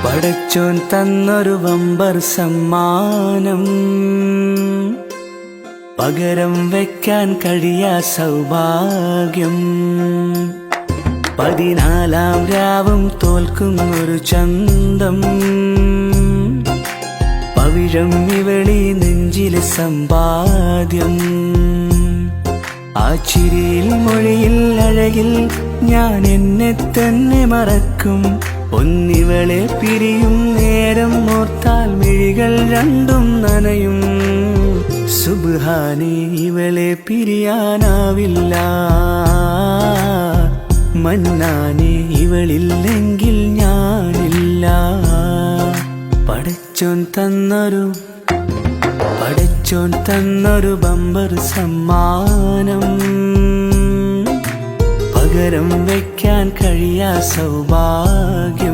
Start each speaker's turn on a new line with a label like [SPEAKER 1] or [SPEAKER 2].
[SPEAKER 1] പടച്ചോൻ തന്നൊരു വമ്പർ സമ്മാനം, പകരം വെക്കാൻ കഴിയാ സൗഭാഗ്യം. 14-ാം രാവും തോൽക്കുന്നൊരു ചന്തം, പവിഴം ഇവളി നെഞ്ചിലെ സമ്പാദ്യം. ആ ചിരിയിൽ മൊഴിയിൽ അഴകിൽ ഞാൻ എന്നെ തന്നെ മറക്കും. ഒന്നിവളെ പിരിയും നേരം ഓർത്താൽ മിഴികൾ രണ്ടും നനയും. സുബ്ഹാനേ, ഇവളെ പിരിയാനാവില്ല. മന്നാനേ, ഇവളില്ലെങ്കിൽ ഞാനില്ല. പടച്ചോൻ തന്നൊരു ബമ്പർ സമ്മാനം, പകരം വെക്കാൻ കഴിയാ സൗഭാഗ്യം.